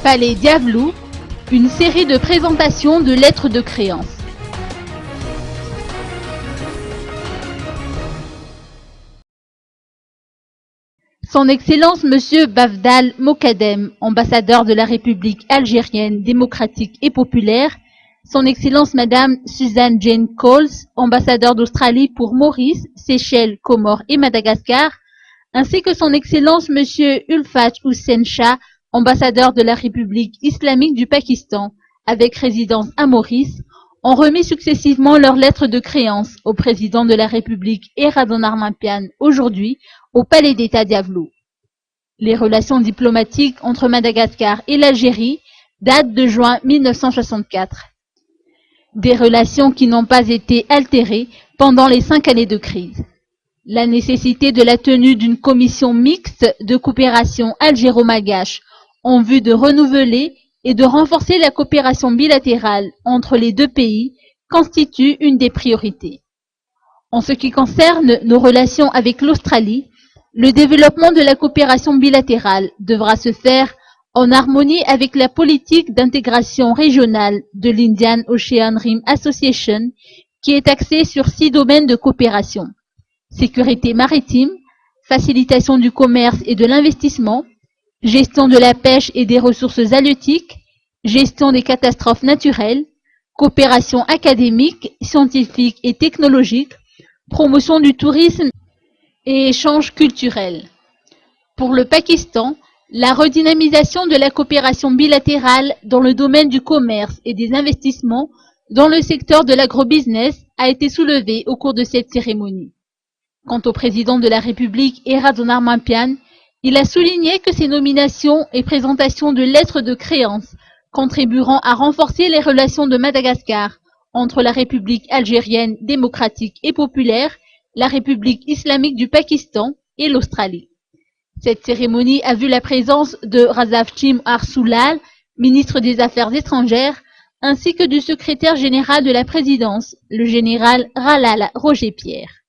Palais Diavelou, une série de présentations de lettres de créance. Son Excellence Monsieur Bafdal Mokadem, ambassadeur de la République algérienne démocratique et populaire, Son Excellence Madame Suzanne Jane Coles, ambassadeur d'Australie pour Maurice, Seychelles, Comores et Madagascar, ainsi que Son Excellence Monsieur Ulfat Hussein Shah, ambassadeur de la République islamique du Pakistan, avec résidence à Maurice, ont remis successivement leurs lettres de créance au président de la République Radon Armampian aujourd'hui au Palais d'État Diavelou. Les relations diplomatiques entre Madagascar et l'Algérie datent de juin 1964. Des relations qui n'ont pas été altérées pendant les 5 années de crise. La nécessité de la tenue d'une commission mixte de coopération algéro-malgache en vue de renouveler et de renforcer la coopération bilatérale entre les deux pays constitue une des priorités. En ce qui concerne nos relations avec l'Australie, le développement de la coopération bilatérale devra se faire en harmonie avec la politique d'intégration régionale de l'Indian Ocean Rim Association qui est axée sur 6 domaines de coopération: sécurité maritime, facilitation du commerce et de l'investissement, gestion de la pêche et des ressources halieutiques, gestion des catastrophes naturelles, coopération académique, scientifique et technologique, promotion du tourisme et échanges culturels. Pour le Pakistan, la redynamisation de la coopération bilatérale dans le domaine du commerce et des investissements dans le secteur de l'agrobusiness a été soulevée au cours de cette cérémonie. Quant au président de la République Radon Armampian, il a souligné que ces nominations et présentations de lettres de créance contribueront à renforcer les relations de Madagascar entre la République algérienne démocratique et populaire, la République islamique du Pakistan et l'Australie. Cette cérémonie a vu la présence de Razafchim Arsoulal, ministre des Affaires étrangères, ainsi que du secrétaire général de la présidence, le général Ralal Roger Pierre.